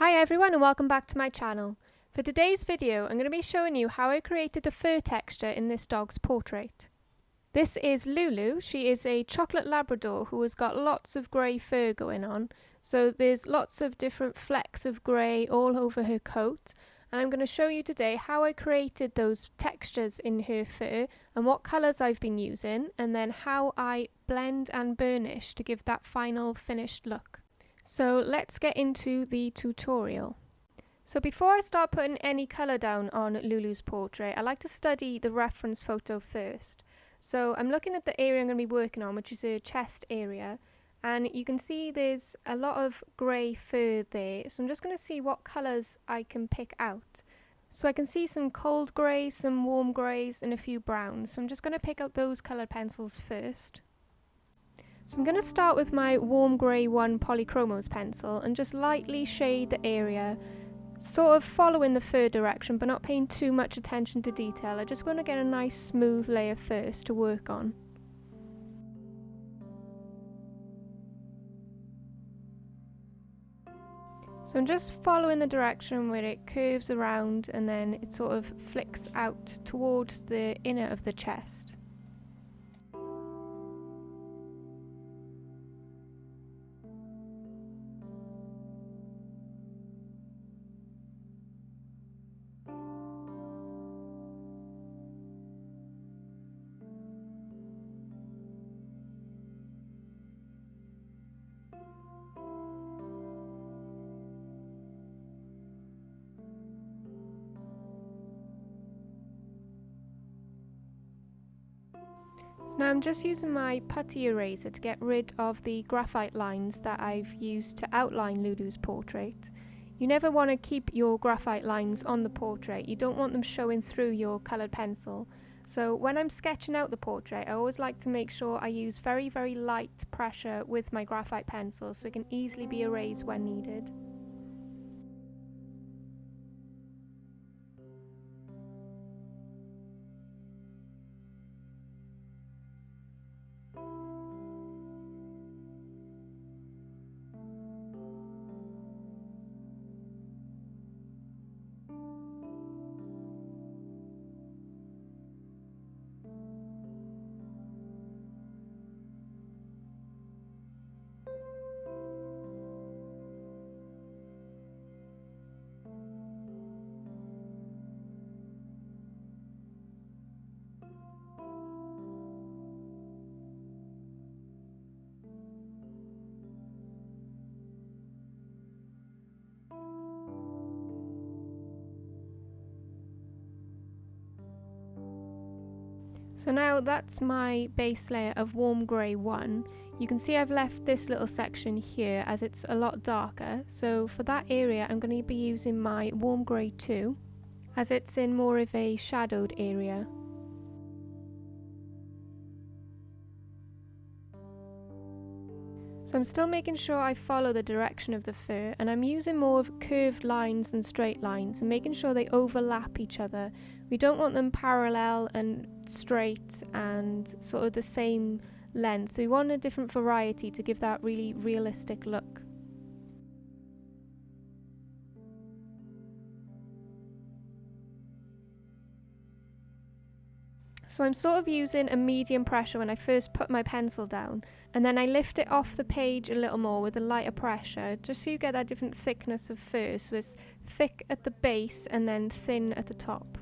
Hi everyone and welcome back to my channel. For today's video I'm going to be showing you how I created the fur texture in this dog's portrait. This is Lulu. She is a chocolate Labrador who has got lots of grey fur going on. So there's lots of different flecks of grey all over her coat, and I'm going to show you today how I created those textures in her fur and what colours I've been using, and then how I blend and burnish to give that final finished look. So let's get into the tutorial. So before I start putting any colour down on Lulu's portrait, I like to study the reference photo first. So I'm looking at the area I'm going to be working on, which is her chest area, and you can see there's a lot of grey fur there, so I'm just going to see what colours I can pick out. So I can see some cold greys, some warm greys and a few browns, so I'm just going to pick out those coloured pencils first. So I'm going to start with my warm grey 1 Polychromos pencil and just lightly shade the area, sort of following the fur direction but not paying too much attention to detail. I just want to get a nice smooth layer first to work on. So I'm just following the direction where it curves around and then it sort of flicks out towards the inner of the chest. So now I'm just using my Putty Eraser to get rid of the graphite lines that I've used to outline Lulu's portrait. You never want to keep your graphite lines on the portrait, you don't want them showing through your coloured pencil. So when I'm sketching out the portrait, I always like to make sure I use very light pressure with my graphite pencil so it can easily be erased when needed. So now that's my base layer of warm grey 1. You can see I've left this little section here as it's a lot darker, so for that area I'm going to be using my warm grey 2 as it's in more of a shadowed area. So I'm still making sure I follow the direction of the fur, and I'm using more of curved lines and straight lines and making sure they overlap each other. We don't want them parallel and straight and sort of the same length, so we want a different variety to give that really realistic look. So I'm sort of using a medium pressure when I first put my pencil down, and then I lift it off the page a little more with a lighter pressure, just so you get that different thickness of fur, so it's thick at the base and then thin at the top.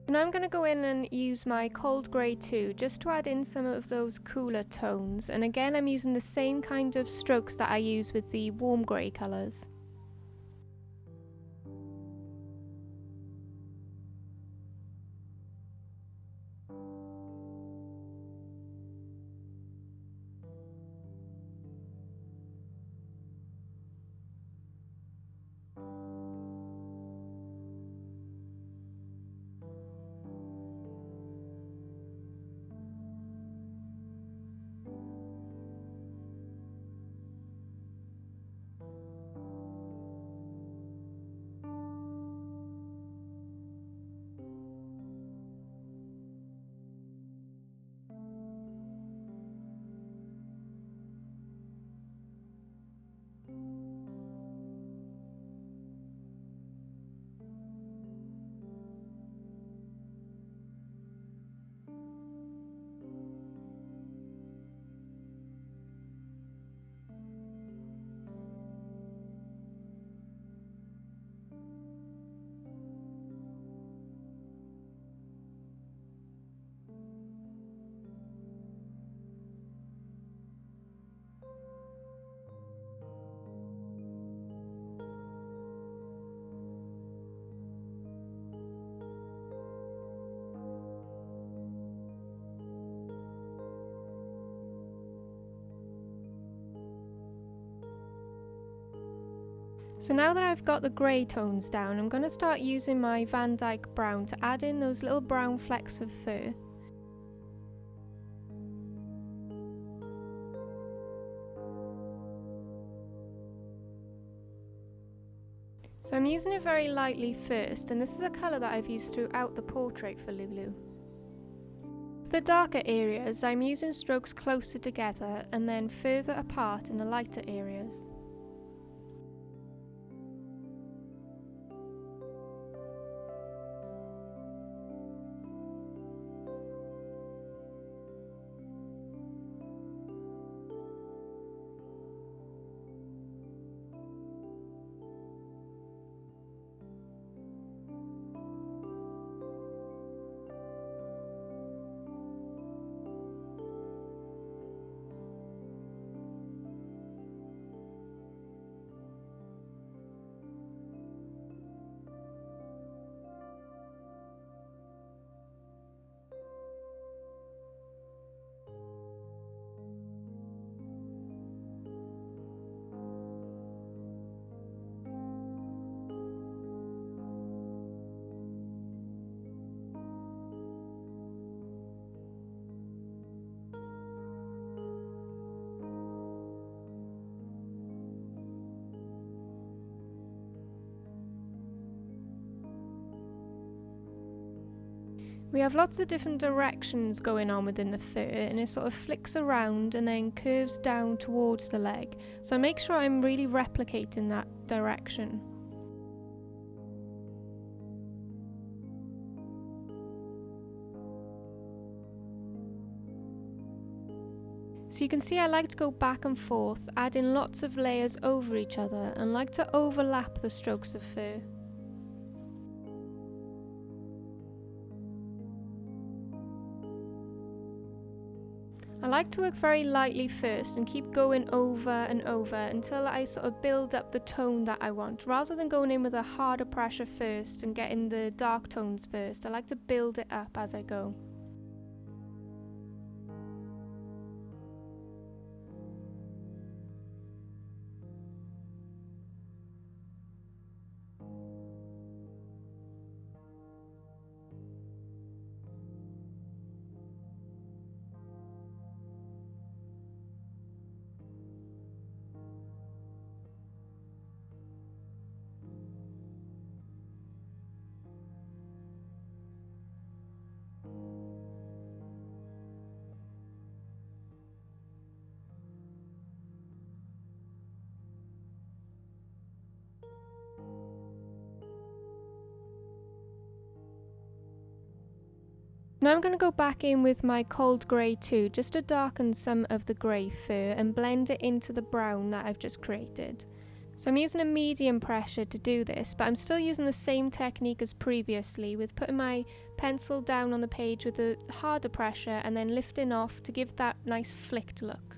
Now I'm going to go in and use my cold grey 2 just to add in some of those cooler tones, and again I'm using the same kind of strokes that I use with the warm grey colours. So now that I've got the grey tones down, I'm going to start using my Van Dyke brown to add in those little brown flecks of fur. So I'm using it very lightly first, and this is a colour that I've used throughout the portrait for Lulu. For the darker areas, I'm using strokes closer together and then further apart in the lighter areas. We have lots of different directions going on within the fur, and it sort of flicks around and then curves down towards the leg, so I make sure I'm really replicating that direction. So you can see I like to go back and forth, adding lots of layers over each other, and like to overlap the strokes of fur. I like to work very lightly first and keep going over and over until I sort of build up the tone that I want. Rather than going in with a harder pressure first and getting the dark tones first, I like to build it up as I go. Now I'm going to go back in with my cold grey too, just to darken some of the grey fur and blend it into the brown that I've just created. So I'm using a medium pressure to do this, but I'm still using the same technique as previously, with putting my pencil down on the page with a harder pressure and then lifting off to give that nice flicked look.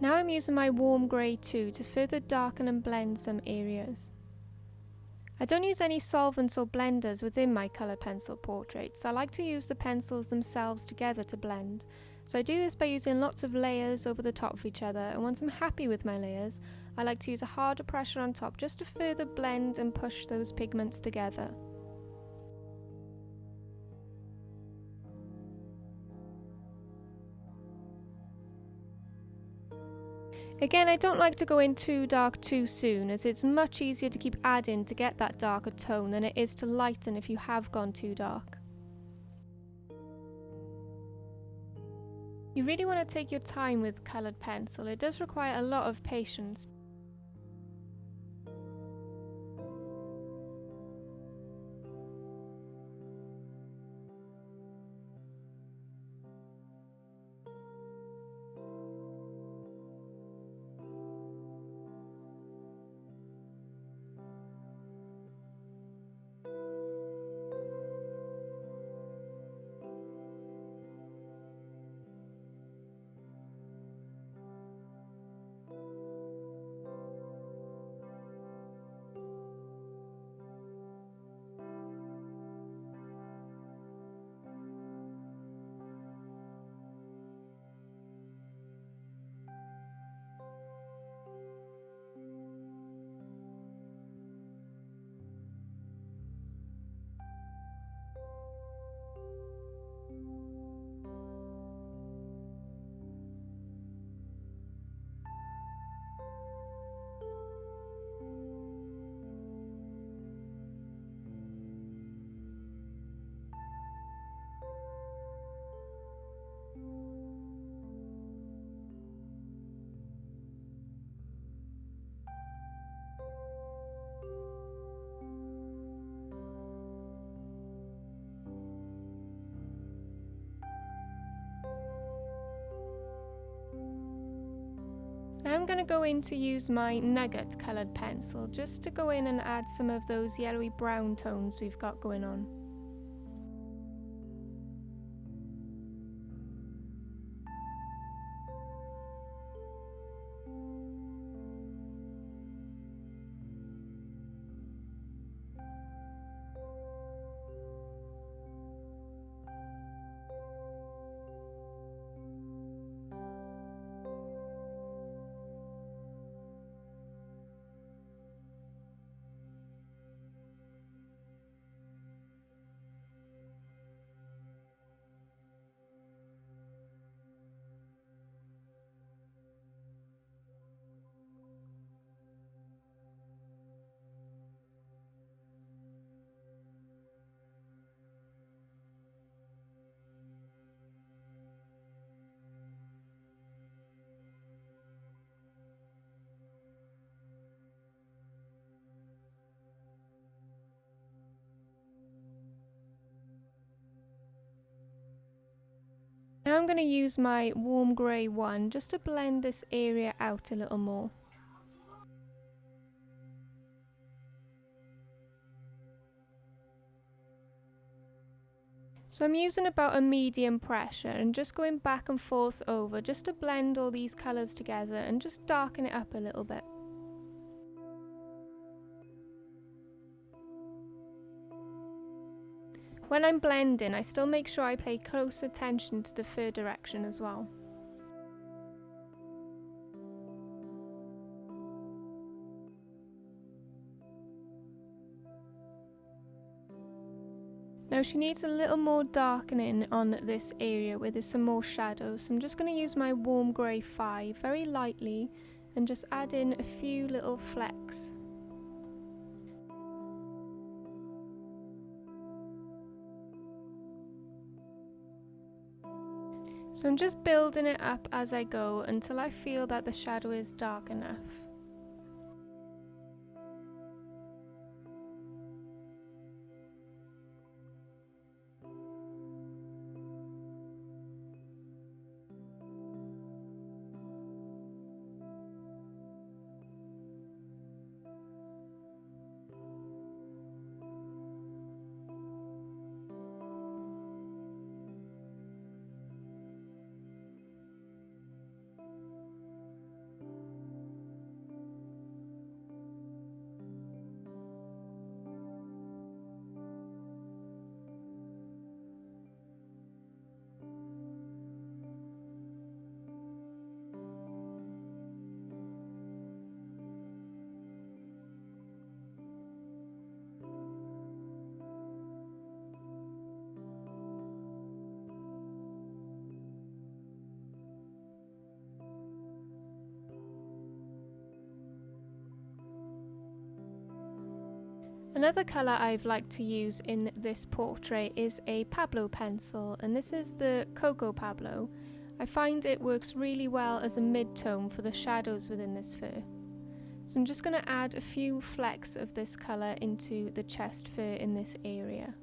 Now I'm using my warm grey too to further darken and blend some areas. I don't use any solvents or blenders within my coloured pencil portraits. I like to use the pencils themselves together to blend. So I do this by using lots of layers over the top of each other, and once I'm happy with my layers, I like to use a harder pressure on top just to further blend and push those pigments together. Again, I don't like to go in too dark too soon, as it's much easier to keep adding to get that darker tone than it is to lighten if you have gone too dark. You really want to take your time with coloured pencil. It does require a lot of patience. going to go in to use my nugget coloured pencil just to go in and add some of those yellowy brown tones we've got going on. Now I'm going to use my warm grey one just to blend this area out a little more. So I'm using about a medium pressure and just going back and forth over just to blend all these colours together and just darken it up a little bit. When I'm blending, I still make sure I pay close attention to the fur direction as well. Now she needs a little more darkening on this area where there's some more shadows, so I'm just going to use my warm grey 5 very lightly and just add in a few little flecks. So I'm just building it up as I go until I feel that the shadow is dark enough. Another colour I've liked to use in this portrait is a Pablo pencil, and this is the Cocoa Pablo. I find it works really well as a mid-tone for the shadows within this fur. So I'm just going to add a few flecks of this colour into the chest fur in this area.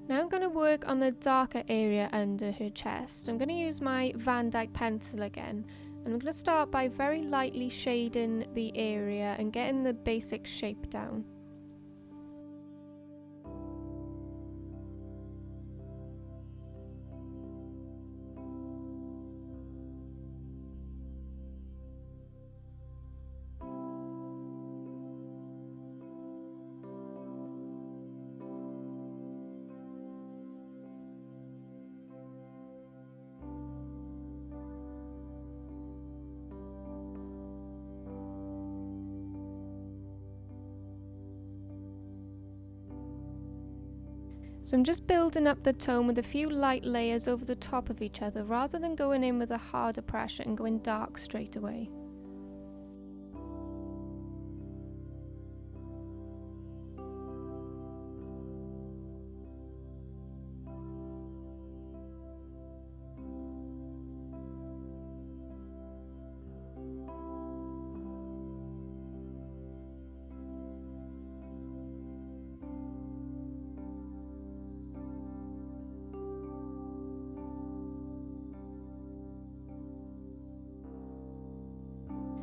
Now I'm going to work on the darker area under her chest. I'm going to use my Van Dyke pencil again, and I'm going to start by very lightly shading the area and getting the basic shape down. So I'm just building up the tone with a few light layers over the top of each other rather than going in with a harder pressure and going dark straight away.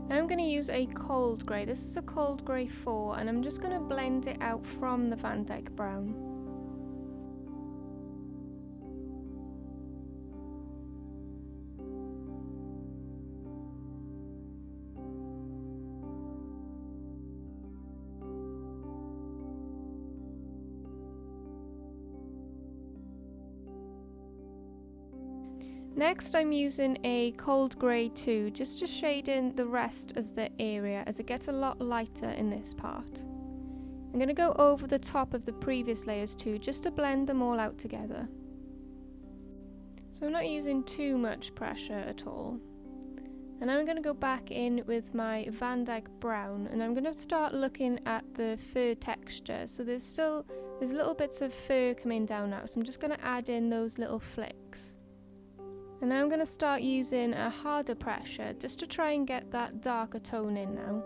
Now I'm going to use a cold grey. This is a cold grey 4 and I'm just going to blend it out from the Van Dyke brown. Next I'm using a cold grey 2 just to shade in the rest of the area as it gets a lot lighter in this part. I'm going to go over the top of the previous layers too just to blend them all out together. So I'm not using too much pressure at all. And now I'm going to go back in with my Van Dyke brown and I'm going to start looking at the fur texture. So there's little bits of fur coming down now, so I'm just going to add in those little flicks. And now I'm going to start using a harder pressure just to try and get that darker tone in now.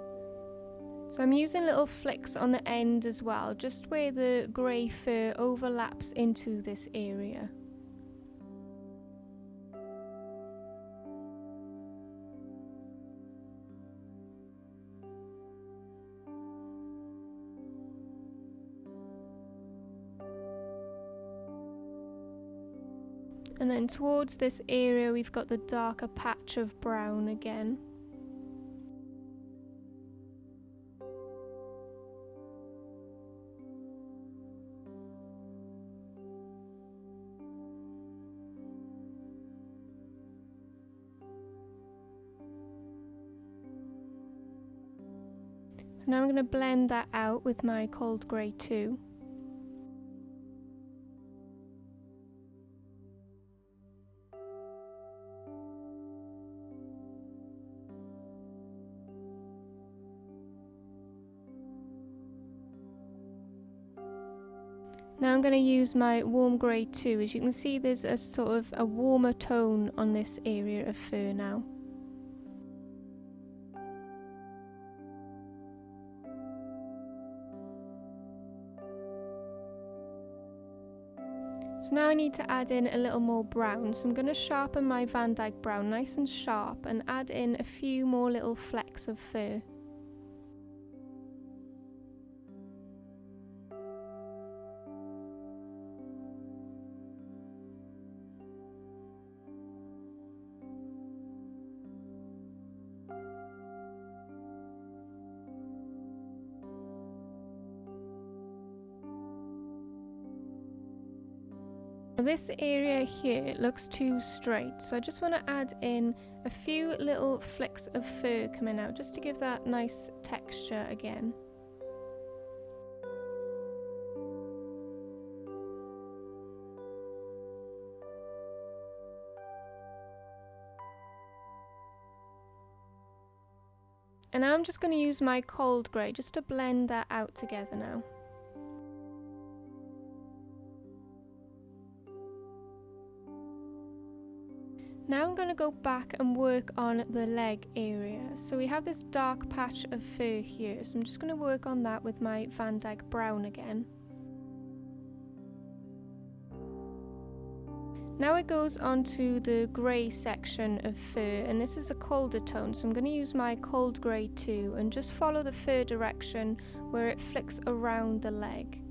So I'm using little flicks on the end as well, just where the grey fur overlaps into this area. And then towards this area we've got the darker patch of brown again. So now I'm going to blend that out with my cold grey 2. Now I'm going to use my warm grey 2. As you can see, there's a sort of a warmer tone on this area of fur now. So now I need to add in a little more brown, so I'm going to sharpen my Van Dyke brown nice and sharp and add in a few more little flecks of fur. This area here looks too straight, so I just want to add in a few little flicks of fur coming out just to give that nice texture again. And now I'm just going to use my cold grey just to blend that out together now. Now I'm going to go back and work on the leg area. So we have this dark patch of fur here, so I'm just going to work on that with my Van Dyke brown again. Now it goes on to the grey section of fur, and this is a colder tone, so I'm going to use my cold grey 2 and just follow the fur direction where it flicks around the leg.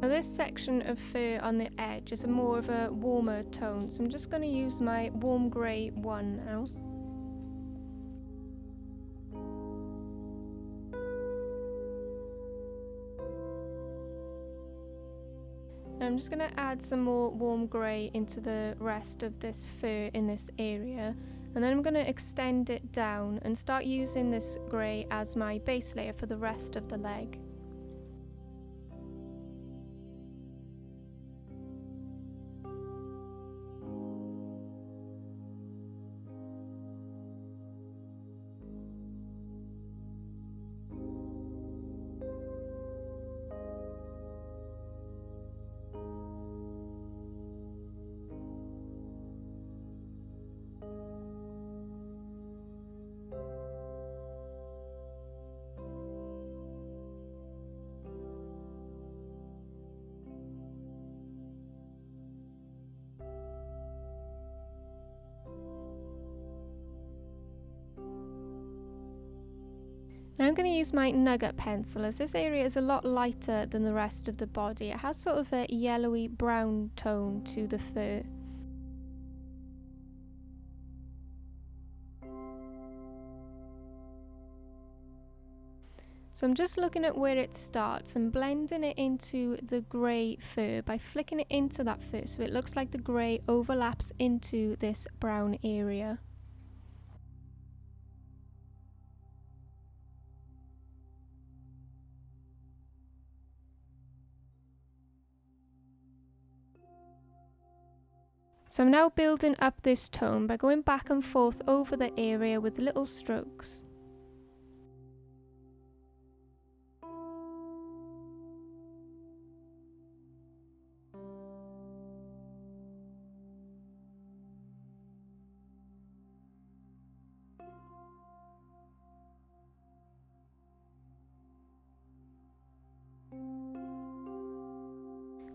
Now this section of fur on the edge is more of a warmer tone, so I'm just going to use my warm grey 1 now. And I'm just going to add some more warm grey into the rest of this fur in this area, and then I'm going to extend it down and start using this grey as my base layer for the rest of the leg. Now I'm going to use my nugget pencil, as this area is a lot lighter than the rest of the body. It has sort of a yellowy brown tone to the fur. So I'm just looking at where it starts and blending it into the grey fur by flicking it into that fur so it looks like the grey overlaps into this brown area. So I'm now building up this tone by going back and forth over the area with little strokes.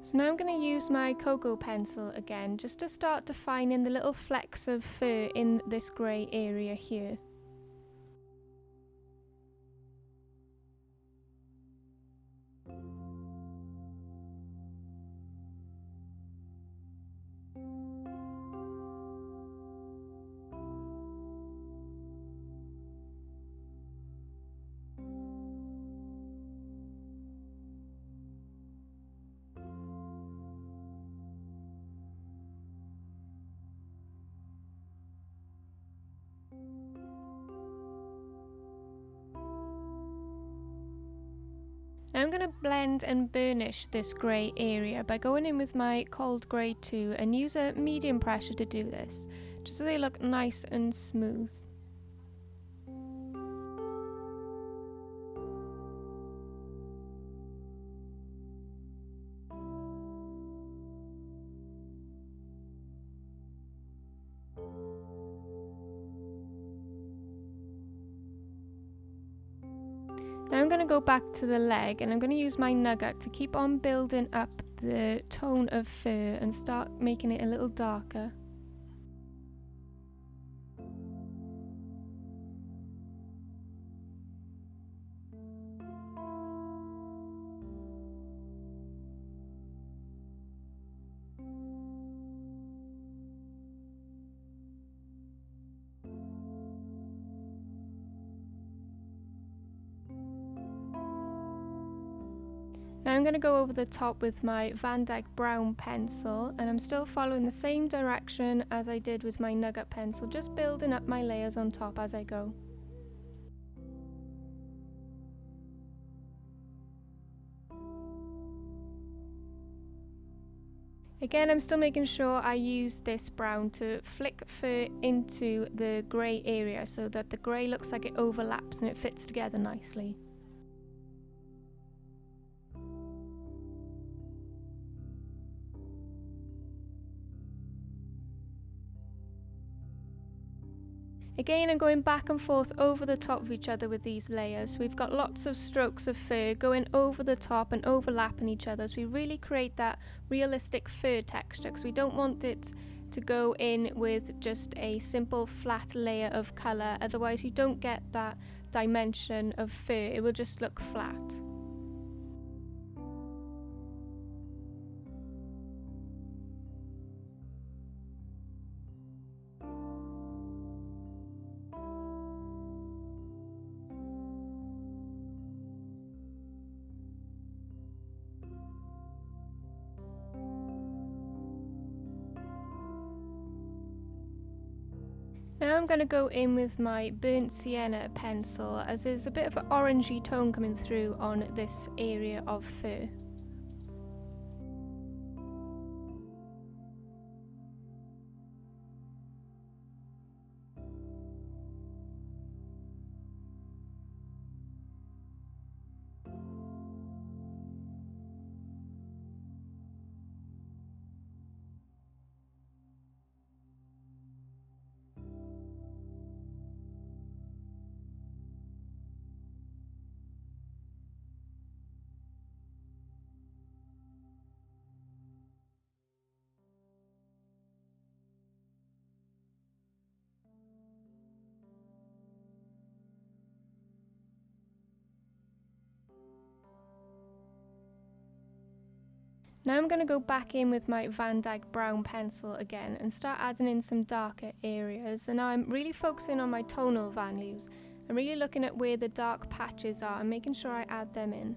So now I'm going to use my cocoa pencil again, just to start defining the little flecks of fur in this grey area here. Now I'm going to blend and burnish this grey area by going in with my cold grey 2 and use a medium pressure to do this, just so they look nice and smooth. Now I'm going to go back to the leg and I'm going to use my nugget to keep on building up the tone of fur and start making it a little darker. Now I'm going to go over the top with my Van Dyke brown pencil, and I'm still following the same direction as I did with my nugget pencil, just building up my layers on top as I go. Again, I'm still making sure I use this brown to flick fur into the grey area so that the grey looks like it overlaps and it fits together nicely. Again, I'm going back and forth over the top of each other with these layers. So we've got lots of strokes of fur going over the top and overlapping each other. So we really create that realistic fur texture, because we don't want it to go in with just a simple flat layer of colour. Otherwise you don't get that dimension of fur. It will just look flat. Now I'm going to go in with my burnt sienna pencil, as there's a bit of an orangey tone coming through on this area of fur. Now I'm going to go back in with my Van Dyke brown pencil again and start adding in some darker areas, and now I'm really focusing on my tonal values. I'm really looking at where the dark patches are and making sure I add them in.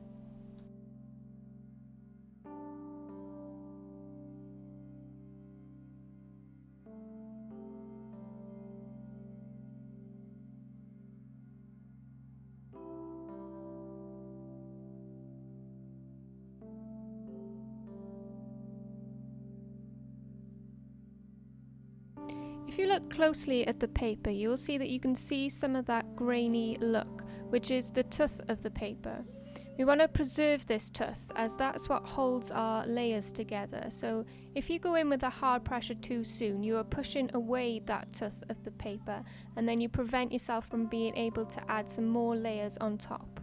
If you look closely at the paper, you will see that you can see some of that grainy look, which is the tooth of the paper. We want to preserve this tooth, as that's what holds our layers together. So if you go in with a hard pressure too soon, you are pushing away that tooth of the paper, and then you prevent yourself from being able to add some more layers on top.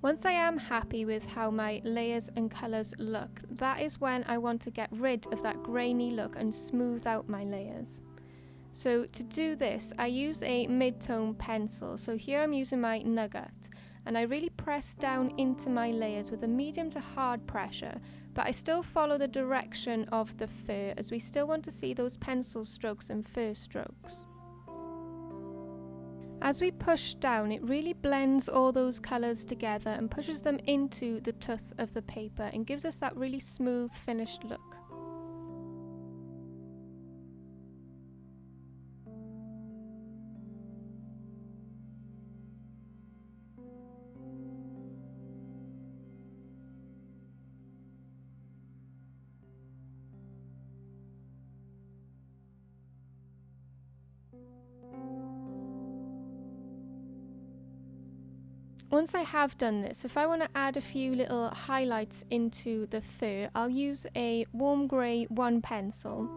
Once I am happy with how my layers and colours look, that is when I want to get rid of that grainy look and smooth out my layers. So to do this, I use a mid-tone pencil. So here I'm using my Nugget, and I really press down into my layers with a medium to hard pressure, but I still follow the direction of the fur, as we still want to see those pencil strokes and fur strokes. As we push down, it really blends all those colours together and pushes them into the tooth of the paper and gives us that really smooth finished look. Once I have done this, if I want to add a few little highlights into the fur, I'll use a warm grey 1 pencil.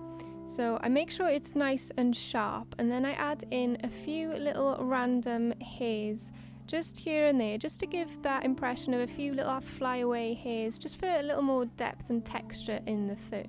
So I make sure it's nice and sharp, and then I add in a few little random hairs just here and there, just to give that impression of a few little flyaway hairs, just for a little more depth and texture in the fur.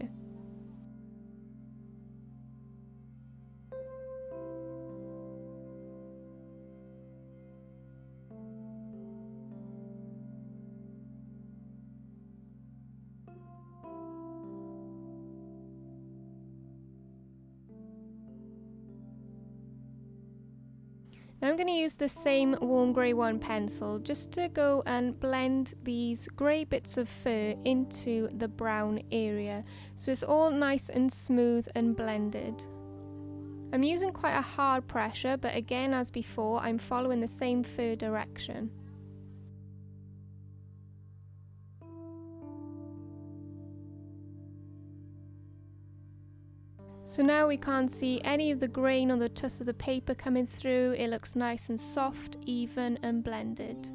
Now I'm going to use the same warm grey 1 pencil just to go and blend these grey bits of fur into the brown area, so it's all nice and smooth and blended. I'm using quite a hard pressure, but again, as before, I'm following the same fur direction. So now we can't see any of the grain on the tooth of the paper coming through. It looks nice and soft, even and blended.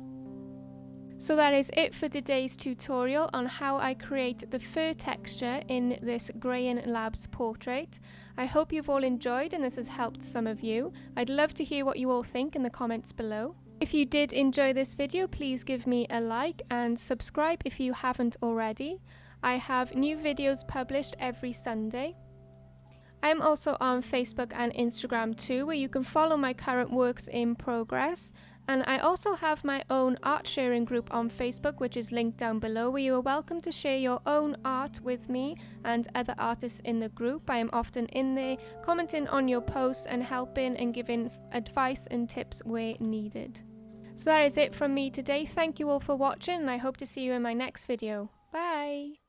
So that is it for today's tutorial on how I create the fur texture in this Grain Labs portrait. I hope you've all enjoyed and this has helped some of you. I'd love to hear what you all think in the comments below. If you did enjoy this video, please give me a like and subscribe if you haven't already. I have new videos published every Sunday. I am also on Facebook and Instagram too, where you can follow my current works in progress. And I also have my own art sharing group on Facebook, which is linked down below, where you are welcome to share your own art with me and other artists in the group. I am often in there commenting on your posts and helping and giving advice and tips where needed. So that is it from me today. Thank you all for watching, and I hope to see you in my next video. Bye!